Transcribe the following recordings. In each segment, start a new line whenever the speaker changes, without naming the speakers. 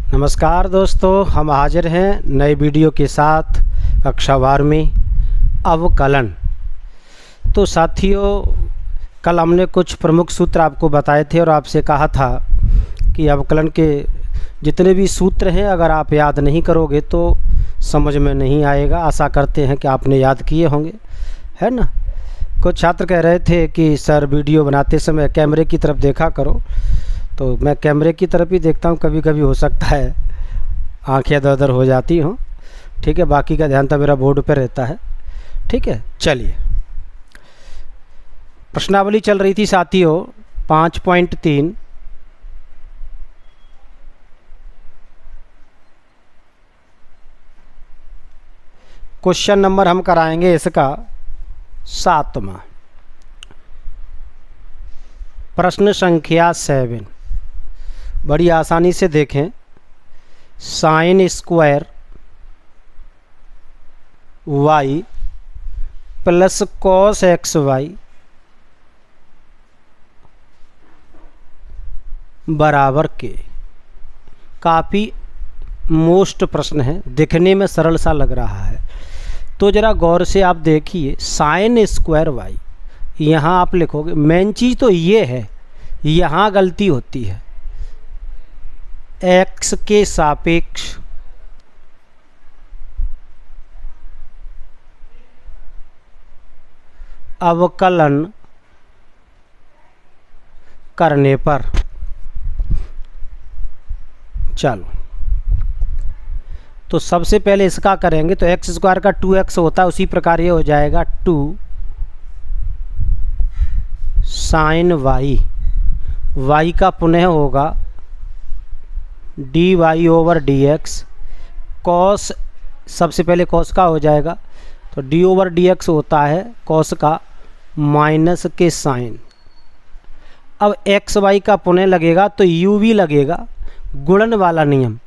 नमस्कार दोस्तों, हम हाजिर हैं नए वीडियो के साथ। कक्षा 12वीं अवकलन। तो साथियों, कल हमने कुछ प्रमुख सूत्र आपको बताए थे और आपसे कहा था कि अवकलन के जितने भी सूत्र हैं अगर आप याद नहीं करोगे तो समझ में नहीं आएगा। आशा करते हैं कि आपने याद किए होंगे, है ना। कुछ छात्र कह रहे थे कि सर वीडियो बनाते समय कैमरे की तरफ देखा करो, तो मैं कैमरे की तरफ ही देखता हूँ। कभी कभी हो सकता है आंखें इधर उधर हो जाती हों, ठीक है। बाकी का ध्यान तो मेरा बोर्ड पर रहता है, ठीक है। चलिए, प्रश्नावली चल रही थी साथियों 5.3। क्वेश्चन नंबर हम कराएंगे इसका 7वां। प्रश्न संख्या 7। बड़ी आसानी से देखें। Sine square y plus cos x y बराबर के। काफ़ी मोस्ट प्रश्न है, दिखने में सरल सा लग रहा है, तो ज़रा गौर से आप देखिए। साइन स्क्वायर वाई, यहाँ आप लिखोगे, मेन चीज़ तो ये है, यहाँ गलती होती है। एक्स के सापेक्ष अवकलन करने पर, चलो तो सबसे पहले इसका करेंगे। तो एक्स स्क्वायर का 2x होता है, उसी प्रकार ये हो जाएगा 2 साइन वाई। वाई का पुनः होगा d y over d x. Cos, सबसे पहले कॉस का हो जाएगा, तो डी ओवर डी एक्स होता है कॉस का माइनस के साइन। अब एक्स वाई का पुनः लगेगा तो यू भी लगेगा, गुणन वाला नियम।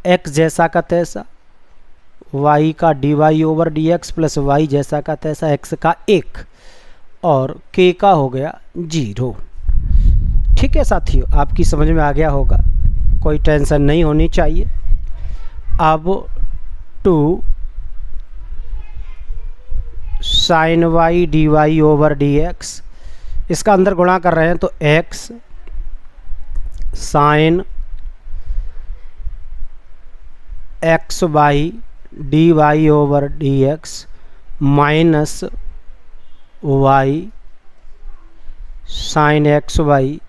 एक्स जैसा का तैसा, वाई का d y over d x plus y जैसा का तैसा, एक्स का 1 और के का हो गया 0। ठीक है साथियों, आपकी समझ में आ गया होगा, कोई टेंशन नहीं होनी चाहिए। अब 2 sine y d y over d x, इसका अंदर गुणा कर रहे हैं तो x sine x y d y over d x minus y sine x y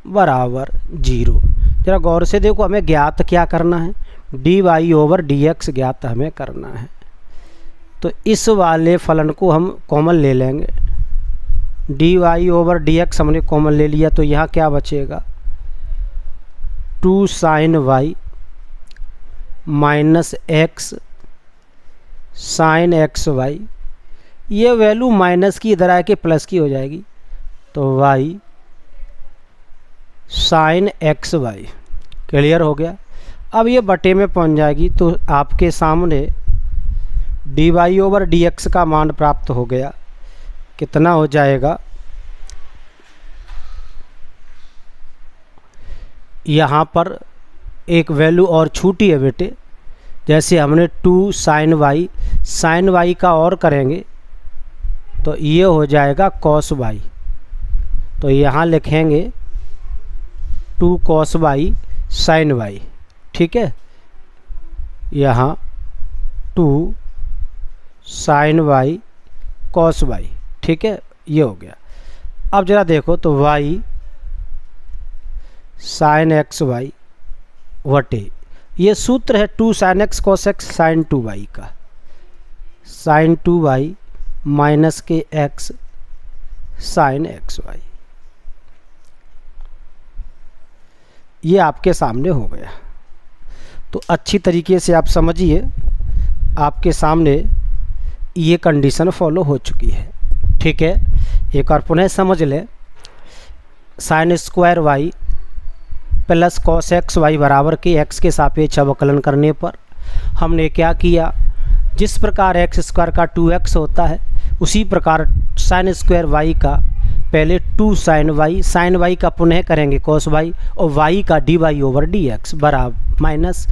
बराबर 0। जरा गौर से देखो, हमें ज्ञात क्या करना है, d y over d x ज्ञात हमें करना है। तो इस वाले फलन को हम कॉमन ले लेंगे। D y over d x हमने कॉमन ले लिया, तो यहाँ क्या बचेगा 2 sine y minus x sine x y. ये वैल्यू माइनस की इधर आके प्लस की हो जाएगी, तो y sine x y. Clear हो गया। अब ये बटे में पहुंच जाएगी, तो आपके सामने d y over d x का मान प्राप्त हो गया। कितना हो जाएगा, यहाँ पर एक वैल्यू और छूटी है बेटे। जैसे हमने 2 साइन वाई का और करेंगे तो ये हो जाएगा कॉस वाई। तो यहाँ लिखेंगे 2 कॉस वाई साइन वाई, ठीक है। यहाँ 2 साइन वाई कॉस वाई, ठीक है, ये हो गया। अब जरा देखो तो वाई साइन एक्स वाई वटे, ये सूत्र है 2 sine x cos x sine 2 y का। साइन 2 वाई माइनस के एक्स साइन एक्स वाई, ये आपके सामने हो गया। तो अच्छी तरीके से आप समझिए, आपके सामने ये कंडीशन फॉलो हो चुकी है, ठीक है। एक और पुनः समझ लें। Sine square y plus cos x y बराबर के एक्स के सापेक्ष अवकलन करने पर हमने क्या किया, जिस प्रकार एक्स स्क्वायर का 2x होता है उसी प्रकार साइन स्क्वायर वाई का पहले 2 साइन वाई का पुनः करेंगे कॉस वाई, और वाई का d y over d x बराबर माइनस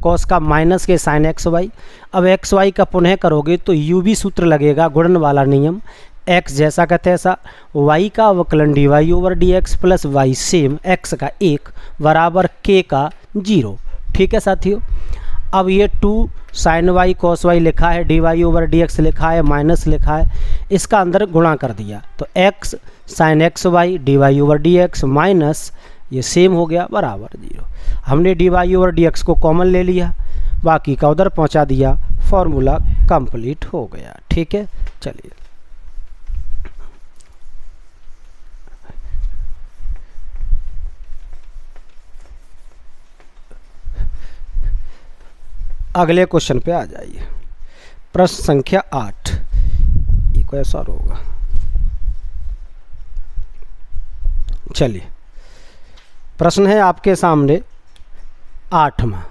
कॉस का माइनस के साइन एक्स वाई। अब एक्स वाई का पुनः करोगे तो यू भी सूत्र लगेगा, गुणन वाला नियम, एक्स जैसा का तैसा, वाई का अवकलन d y over d x plus y same x का 1 बराबर के का 0। ठीक है साथियों, अब ये 2 साइन वाई कॉस वाई लिखा है, d y over d x लिखा है, माइनस लिखा है, इसका अंदर गुणा कर दिया तो x sine x y d y over d x minus ये सेम हो गया बराबर 0। हमने d y over d x को कॉमन ले लिया, बाकी का उधर पहुंचा दिया, फॉर्मूला कंप्लीट हो गया। ठीक है, चलिए अगले क्वेश्चन पे आ जाइए। प्रश्न संख्या 8, ये कोई ऐसा होगा। चलिए, प्रश्न है आपके सामने 8वां,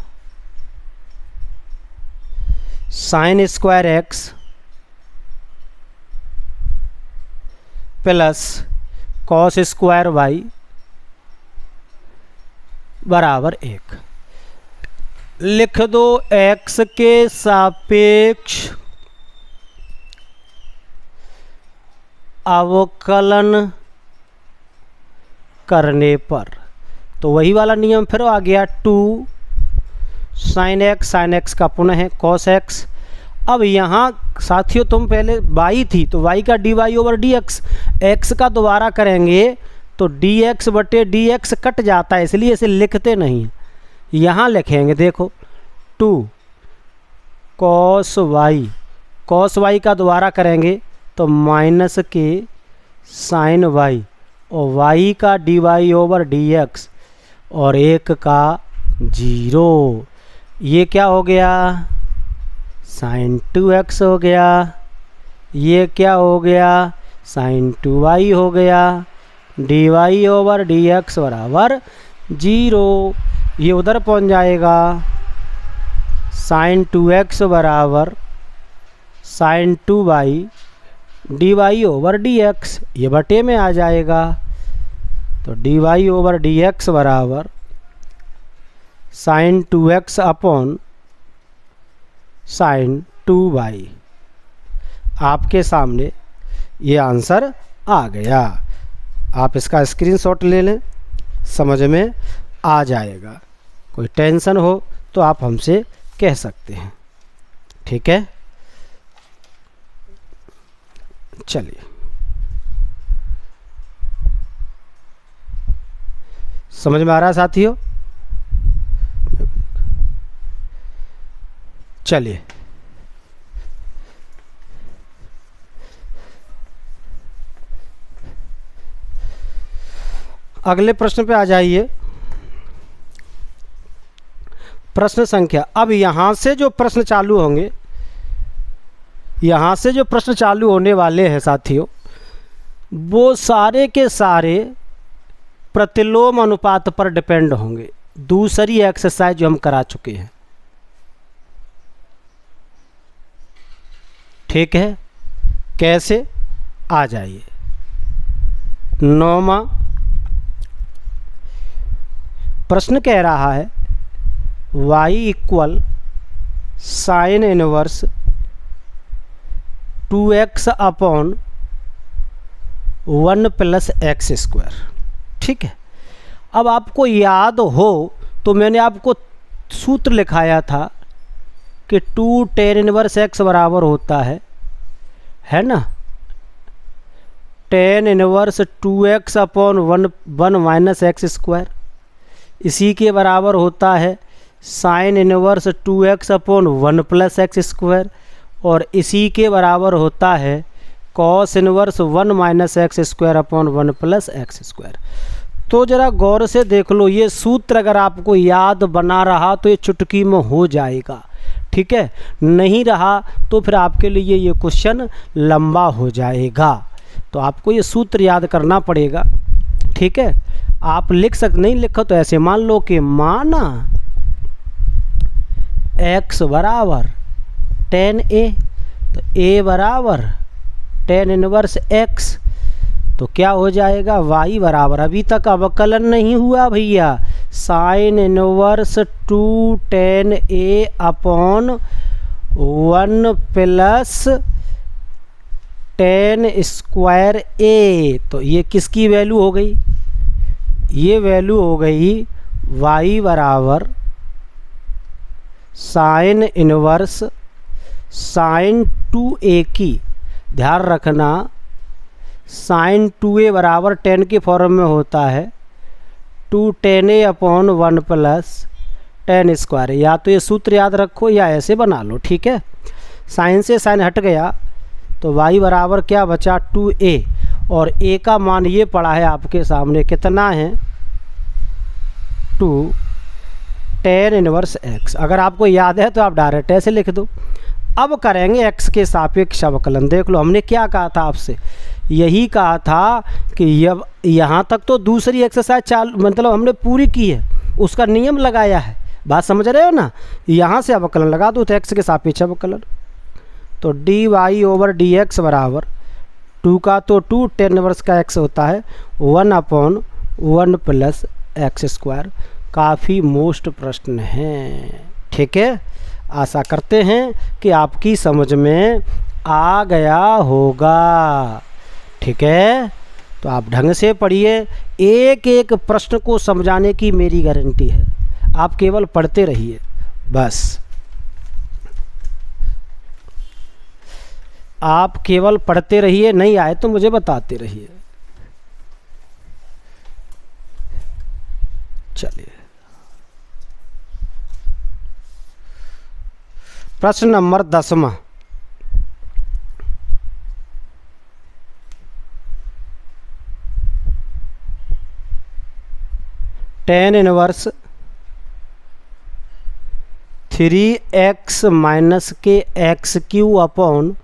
sine square x plus cos square y बराबर 1। लिख दो x के सापेक्ष अवकलन करने पर, तो वही वाला नियम फिर आ गया, 2 साइन एक्स का पुनः है कॉस एक्स। अब यहाँ साथियों तुम पहले y थी तो y का d y over d x, x का दोबारा करेंगे तो डी एक्स बटे डी एक्स कट जाता है, इसलिए इसे लिखते नहीं। यहाँ लिखेंगे, देखो 2 कॉस वाई का दोबारा करेंगे तो माइनस के साइन वाई और वाई का d y over d x और 1 का 0। ये क्या हो गया, साइन 2x हो गया, ये क्या हो गया, साइन 2y हो गया, d y over d x बराबर 0। ये उधर पहुंच जाएगा, साइन 2x बराबर sine 2y d y over d x, ये बटे में आ जाएगा, तो d y over d x बराबर sine 2x upon sine 2y। आपके सामने ये आंसर आ गया। आप इसका स्क्रीनशॉट ले लें, समझ में आ जाएगा। कोई टेंशन हो तो आप हमसे कह सकते हैं। ठीक है, चलिए समझ में आ रहा है साथियों। चलिए अगले प्रश्न पे आ जाइए। प्रश्न संख्या, अब यहाँ से जो प्रश्न चालू होंगे, यहाँ से जो प्रश्न चालू होने वाले हैं साथियों, वो सारे के सारे प्रतिलोम अनुपात पर डिपेंड होंगे। दूसरी एक्सरसाइज जो हम करा चुके हैं। ठीक है, कैसे, आ जाइए। 9वां प्रश्न कह रहा है y equal sign inverse 2x upon 1 plus x square. ठीक है, अब आपको याद हो तो मैंने आपको सूत्र लिखाया था कि 2 टेन इनवर्स x बराबर होता है ना, tan inverse 2x upon 1 minus x square. इसी के बराबर होता है sign inverse 2x upon 1 plus x square, और इसी के बराबर होता है cos inverse 1 minus x square upon 1 plus x square. तो ज़रा गौर से देख लो, ये सूत्र अगर आपको याद बना रहा तो ये चुटकी में हो जाएगा। ठीक है, नहीं रहा तो फिर आपके लिए ये क्वेश्चन लंबा हो जाएगा। तो आपको ये सूत्र याद करना पड़ेगा। ठीक है, आप लिख सकते, नहीं लिखो तो ऐसे मान लो कि माना x बराबर टेन ए, तो a बराबर टेन इनवर्स x तो क्या हो जाएगा, y बराबर, अभी तक अवकलन नहीं हुआ भैया, sine inverse 2tan a upon 1 plus tan square a। तो ये किसकी वैल्यू हो गई, ये वैल्यू हो गई y बराबर साइन इनवर्स साइन 2a की, ध्यान रखना साइन 2a बराबर tan के फॉर्म में होता है 2tan a upon 1 plus tan square. या तो ये सूत्र याद रखो या ऐसे बना लो, ठीक है। साइन से साइन हट गया तो y बराबर क्या बचा 2a, और a का मान ये पड़ा है आपके सामने, कितना है 2 tan इनवर्स x। अगर आपको याद है तो आप डायरेक्ट ऐसे लिख दो। अब करेंगे x के सापेक्ष अवकलन। देख लो हमने क्या कहा था आपसे, यही कहा था कि यहाँ तक तो दूसरी एक्सरसाइज चालू मतलब हमने पूरी की है, उसका नियम लगाया है, बात समझ रहे हो ना। यहाँ से अवकलन लगा दो तो x के सापेक्ष अवकलन, तो dy ओवर dx बराबर 2 का तो 2 tan इनवर्स का x होता है 1 अपॉन 1 प्लस एक्स स्क्वायर। काफ़ी मोस्ट प्रश्न हैं, ठीक है। आशा करते हैं कि आपकी समझ में आ गया होगा, ठीक है। तो आप ढंग से पढ़िए, एक एक प्रश्न को समझाने की मेरी गारंटी है, आप केवल पढ़ते रहिए बस, आप केवल पढ़ते रहिए, नहीं आए तो मुझे बताते रहिए। चलिए प्रश्न नंबर 10वां, tan इनवर्स 3x माइनस के एक्स क्यू अपॉन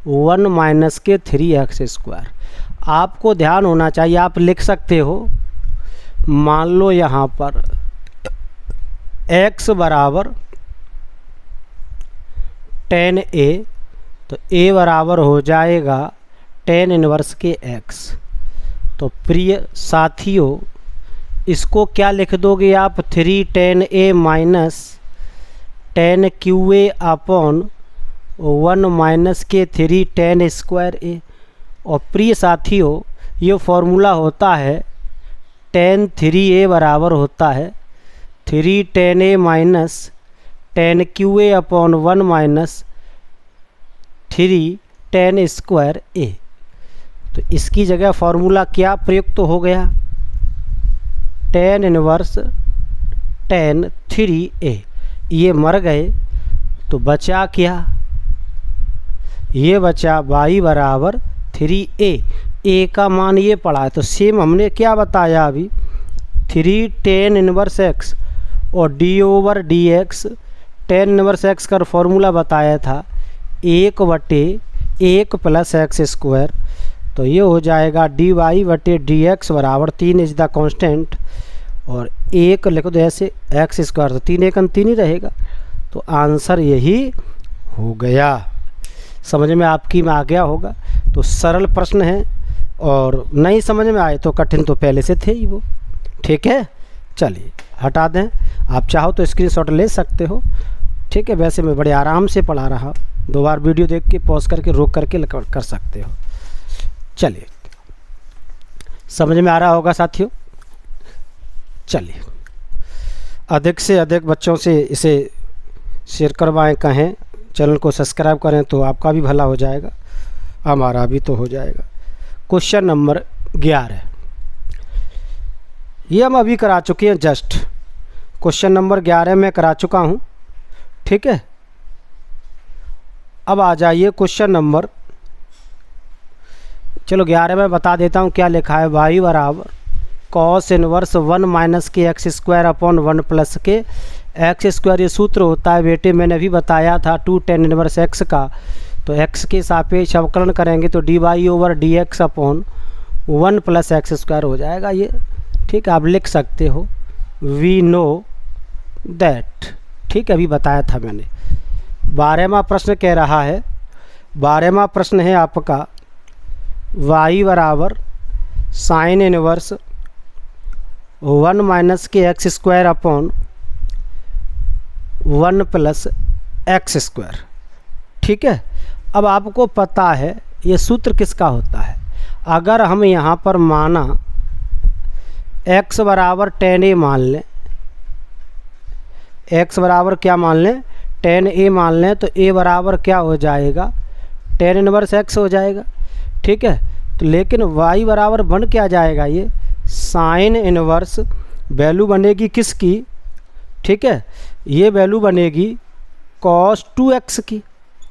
1 माइनस के 3x स्क्वायर। आपको ध्यान होना चाहिए, आप लिख सकते हो, मान लो यहाँ पर x बराबर tan a, तो a बराबर हो जाएगा tan इनवर्स के x। तो प्रिय साथियों, इसको क्या लिख दोगे आप, 3 tan a minus tan QA upon 1 minus के 3 tan स्क्वायर a। और प्रिय साथियों, ये फॉर्मूला होता है tan 3a बराबर होता है 3 tan a minus tan QA upon 1 minus 3 tan square a। तो इसकी जगह फॉर्मूला क्या प्रयुक्त तो हो गया, tan इनवर्स tan 3a। ये मर गए तो बचा क्या, ये बचा y बराबर 3a। a का मान ये पड़ा है, तो सेम हमने क्या बताया अभी, 3 tan इनवर्स x और d over d x, tan inverse x का फॉर्मूला बताया था 1/1 प्लस एक्स स्क्वायर। तो ये हो जाएगा dy/dx बराबर 3 इज द कांस्टेंट, और 1 लिखो तो ऐसे एक्स स्क्वायर, तो 3 1 3 ही रहेगा। तो आंसर यही हो गया। समझ में आपकी में आ गया होगा। तो सरल प्रश्न है, और नहीं समझ में आए तो कठिन तो पहले से थे ही वो, ठीक है। चलिए हटा दें, आप चाहो तो स्क्रीनशॉट ले सकते हो, ठीक है। वैसे मैं बड़े आराम से पढ़ा रहा, 2 बार वीडियो देख के पॉज करके रोक करके कर सकते हो। चलिए समझ में आ रहा होगा साथियों। चलिए अधिक से अधिक बच्चों से इसे शेयर करवाएं, कहें चैनल को सब्सक्राइब करें, तो आपका भी भला हो जाएगा, हमारा भी तो हो जाएगा। क्वेश्चन नंबर 11, ये हम अभी करा चुके हैं, जस्ट क्वेश्चन नंबर 11 में करा चुका हूँ, ठीक है। अब आ जाइए क्वेश्चन नंबर, चलो 11 में बता देता हूँ क्या लिखा है। y बराबर कॉस इनवर्स 1 माइनस के एक्स स्क्वायर अपॉन 1 प्लस के एक्स स्क्वायर। ये सूत्र होता है बेटे, मैंने अभी बताया था 2 tan इनवर्स x का। तो x के सापेक्ष अवकलन करेंगे तो dy over dx upon 1 plus x square हो जाएगा ये, ठीक है। आप लिख सकते हो वी नो दैट, ठीक है, अभी बताया था मैंने। 12वां प्रश्न कह रहा है, 12वां प्रश्न है आपका y बराबर साइन इनवर्स 1 माइनस के x square upon 1 plus x square. ठीक है, अब आपको पता है ये सूत्र किसका होता है। अगर हम यहाँ पर माना x बराबर tan a मान लें, x बराबर क्या मान लें, tan a मान लें, तो a बराबर क्या हो जाएगा, tan इनवर्स x हो जाएगा। ठीक है, तो लेकिन y बराबर बन क्या जाएगा, ये साइन इनवर्स वैल्यू बनेगी किसकी, ठीक है, ये वैल्यू बनेगी cos 2x की।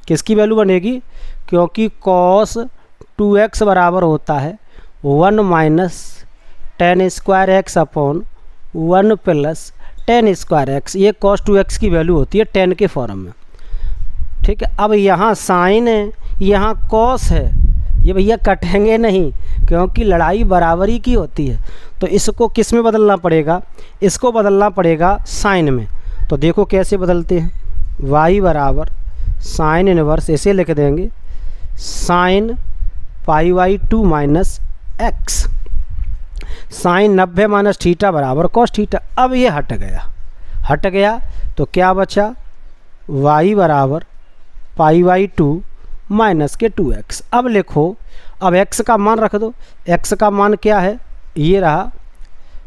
किसकी वैल्यू बनेगी, क्योंकि cos 2x बराबर होता है 1 minus tan square x upon 1 plus tan square x. ये cos 2x की वैल्यू होती है tan के फॉर्म में। ठीक है, अब यहाँ साइन है, यहाँ cos है, ये भैया कटेंगे नहीं क्योंकि लड़ाई बराबरी की होती है। तो इसको किस में बदलना पड़ेगा, इसको बदलना पड़ेगा साइन में। तो देखो कैसे बदलते हैं, y बराबर साइन इनवर्स ऐसे लिख देंगे, sine pi by 2 minus x, sine 90 minus theta बराबर कॉस थीटा। अब ये हट गया तो क्या बचा, y बराबर पाई बाई 2 माइनस के 2x। अब लिखो, अब x का मान रख दो, x का मान क्या है, ये रहा,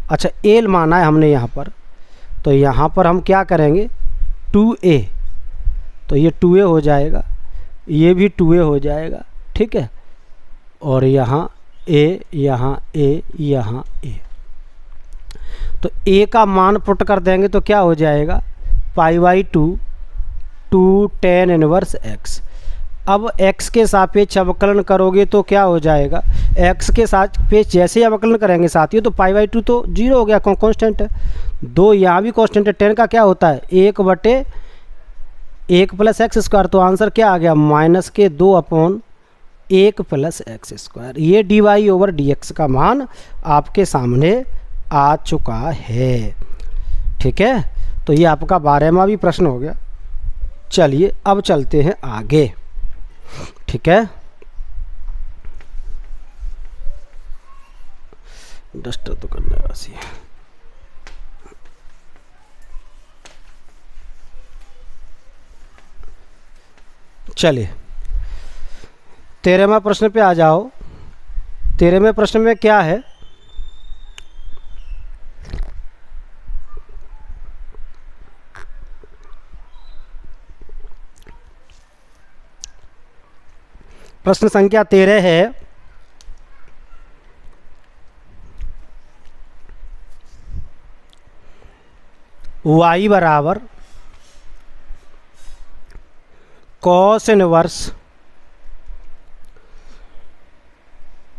अच्छा a माना है हमने यहाँ पर, तो यहाँ पर हम क्या करेंगे 2a, तो ये 2a हो जाएगा, ये भी 2a हो जाएगा। ठीक है, और यहाँ a, यहाँ a, यहाँ a, तो a का मान पुट कर देंगे तो क्या हो जाएगा, पाई बाई 2 tan इनवर्स x। अब x के सापेक्ष अवकलन करोगे तो क्या हो जाएगा, x के सापेक्ष जैसे ही अवकलन करेंगे साथियों तो पाई बाई 2 तो 0 हो गया, कांस्टेंट है, 2 यहाँ भी कांस्टेंट है, tan का क्या होता है 1/1 प्लस एक्स स्क्वायर। तो आंसर क्या आ गया, माइनस के 2 अपॉन 1 प्लस एक्स स्क्वायर। ये d y over d x का मान आपके सामने आ चुका है। ठीक है, तो ये आपका 12वां भी प्रश्न हो गया। चलिए अब चलते हैं आगे। ठीक है, डस्टर तो करने वाली है। चलिए 13वें प्रश्न पे आ जाओ। 13वें प्रश्न में क्या है, प्रश्न संख्या 13 है, y बराबर cos inverse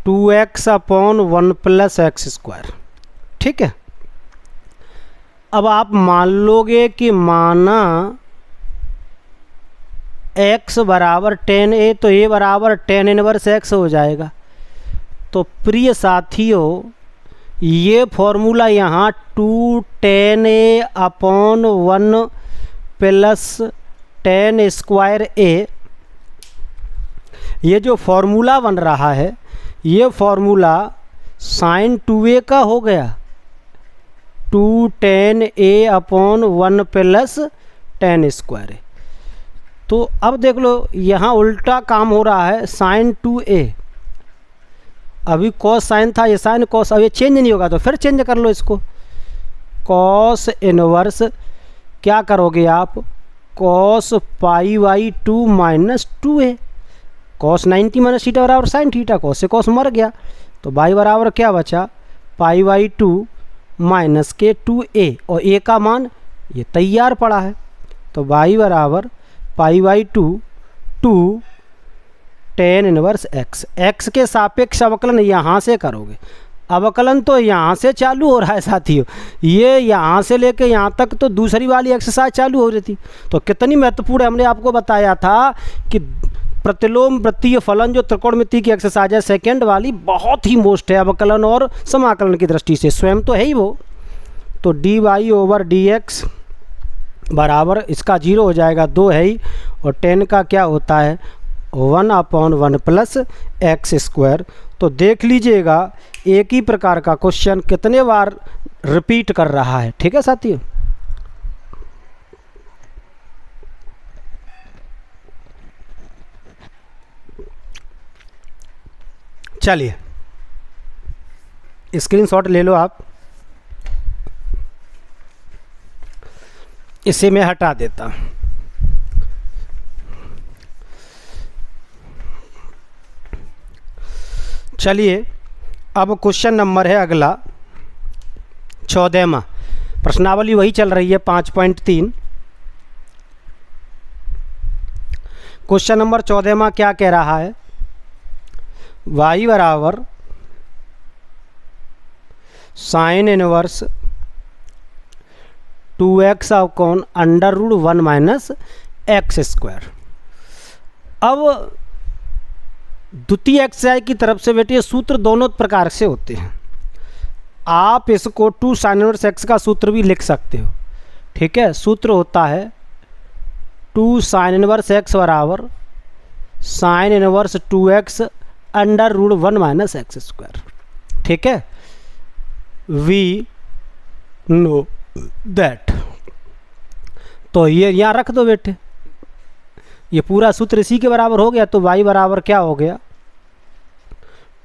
2x upon 1 plus x square. ठीक है, अब आप मान लोगे कि माना x बराबर tan a, तो a बराबर tan इनवर्स x हो जाएगा। तो प्रिय साथियों, ये फॉर्मूला यहाँ 2 tan a upon 1 plus tan square a, ये जो फॉर्मूला बन रहा है ये फॉर्मूला साइन 2a का हो गया, 2 tan a upon 1 plus tan square. तो अब देख लो यहाँ उल्टा काम हो रहा है, साइन 2a, अभी कॉस साइन था, ये साइन कॉस, अब ये चेंज नहीं होगा तो फिर चेंज कर लो इसको, कॉस इनवर्स क्या करोगे आप, cos pi by 2 minus 2a, cos 90 minus theta बराबर साइन थीटा, कॉस से कॉस मर गया, तो बाई बराबर क्या बचा, पाई बाई 2 माइनस के 2a, और a का मान ये तैयार पड़ा है, तो बाई बराबर पाई by 2 tan inverse x। x के सापेक्ष अवकलन यहाँ से करोगे, अवकलन तो यहाँ से चालू हो रहा है साथियों, ये यहाँ से लेके यहाँ तक तो दूसरी वाली एक्सरसाइज चालू हो रही थी। तो कितनी महत्वपूर्ण, हमने आपको बताया था कि प्रतिलोम वृत्तीय फलन जो त्रिकोणमिति की एक्सरसाइज है सेकेंड वाली, बहुत ही मोस्ट है अवकलन और समाकलन की दृष्टि से, स्वयं तो है ही वो। तो d y over d x बराबर इसका 0 हो जाएगा, 2 है ही, और tan का क्या होता है 1/1 प्लस एक्स स्क्वायर। तो देख लीजिएगा एक ही प्रकार का क्वेश्चन कितने बार रिपीट कर रहा है। ठीक है साथियों, चलिए स्क्रीनशॉट ले लो आप, इसे मैं हटा देता हूं। चलिए अब क्वेश्चन नंबर है अगला 14वां। प्रश्नावली वही चल रही है 5.3। क्वेश्चन नंबर 14वां क्या कह रहा है, y बराबर sine inverse 2x upon under root 1 minus x square. अब द्वितीय एक्सआई की तरफ से बेटे सूत्र दोनों प्रकार से होते हैं। आप इसको 2 साइन इनवर्स एक्स का सूत्र भी लिख सकते हो। ठीक है, सूत्र होता है 2 साइन इनवर्स एक्स बराबर sine inverse 2x under root 1 minus x square. ठीक है, वी नो दैट। तो ये यहाँ रख दो बेटे, ये पूरा सूत्र इसी के बराबर हो गया। तो y बराबर क्या हो गया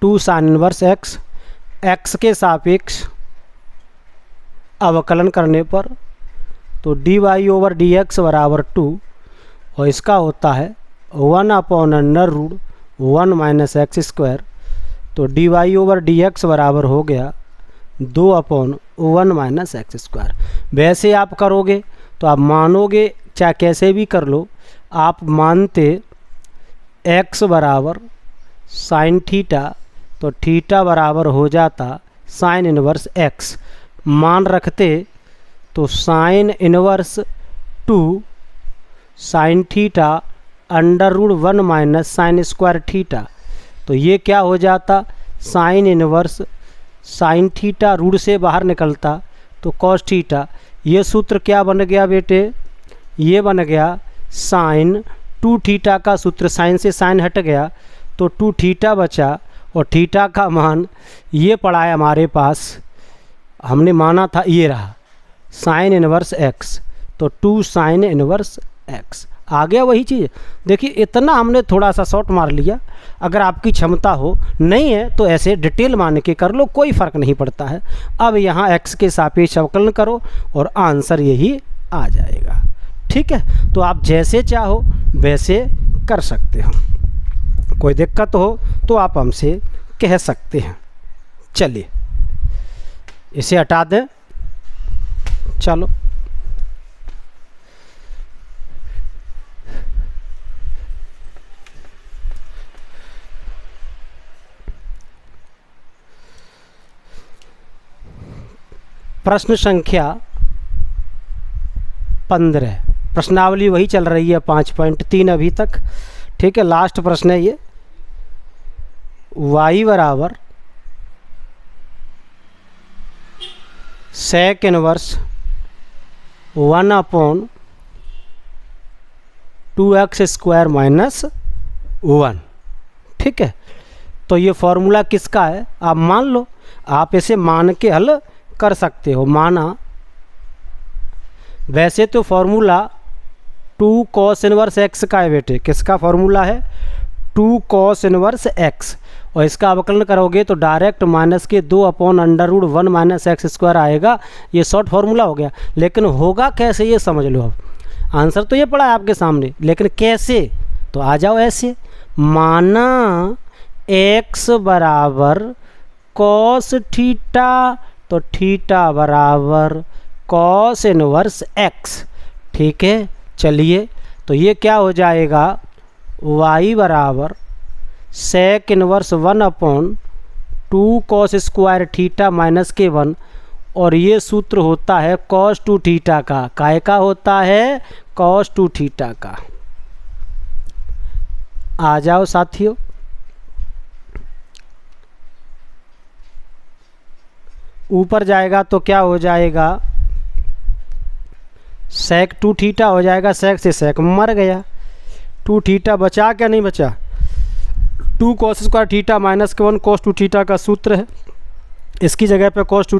2 साइन इनवर्स एक्स, एक्स के सापेक्ष अवकलन करने पर तो d y over d x बराबर 2 और इसका होता है 1 upon under root 1 minus x square. तो d y over d x बराबर हो गया 2 अपॉन 1 माइनस एक्स स्क्वायर। वैसे आप करोगे तो आप मानोगे, चाहे कैसे भी कर लो, आप मानते x बराबर साइन थीटा, तो थीटा बराबर हो जाता साइन इनवर्स x। मान रखते तो sine inverse 2 sine theta under root 1 minus sine square theta. तो ये क्या हो जाता sine inverse sine theta, root से बाहर निकलता तो कॉस थीटा। ये सूत्र क्या बन गया बेटे, ये बन गया साइन 2 थीटा का सूत्र। साइन से साइन हट गया तो 2 थीटा बचा और थीटा का मान ये पड़ा है हमारे पास, हमने माना था ये रहा साइन इनवर्स एक्स। तो 2 साइन इनवर्स एक्स आ गया वही चीज़। देखिए इतना हमने थोड़ा सा शॉर्ट मार लिया। अगर आपकी क्षमता हो, नहीं है तो ऐसे डिटेल मान के कर लो, कोई फ़र्क नहीं पड़ता है। अब यहाँ एक्स के सापेक्ष अवकलन करो और आंसर यही आ जाएगा। ठीक है, तो आप जैसे चाहो वैसे कर सकते हो, कोई दिक्कत हो तो आप हमसे कह सकते हैं। चलिए इसे हटा दें। चलो प्रश्न संख्या 15। प्रश्नावली वही चल रही है 5.3 अभी तक। ठीक है, लास्ट प्रश्न है ये। y बराबर sec inverse 1 upon 2x square minus 1। ठीक है, तो ये फॉर्मूला किसका है आप मान लो, आप इसे मान के हल कर सकते हो। माना वैसे तो फॉर्मूला 2 कॉस इनवर्स एक्स का है बेटे। किसका फॉर्मूला है 2 कॉस इनवर्स एक्स, और इसका अवकलन करोगे तो डायरेक्ट माइनस के 2 upon under root 1 minus x square आएगा। ये शॉर्ट फॉर्मूला हो गया, लेकिन होगा कैसे ये समझ लो। अब आंसर तो ये पड़ा है आपके सामने, लेकिन कैसे, तो आ जाओ ऐसे। माना एक्स बराबर कॉस थीटा, तो थीटा बराबर कॉस इनवर्स एक्स। ठीक है, चलिए तो ये क्या हो जाएगा y बराबर sec inverse 1 upon 2 cos square theta minus के 1, और ये सूत्र होता है कॉस 2 थीटा का। काय का होता है कॉस 2 थीटा का। आ जाओ साथियों, ऊपर जाएगा तो क्या हो जाएगा सेक 2 थीटा हो जाएगा, सेक से सेक मर गया। 2 थीटा बचा क्या नहीं बचा, 2 cos स्क्वायर थीटा माइनस के 1 cos 2 थीटा का सूत्र है। इसकी जगह पे cos 2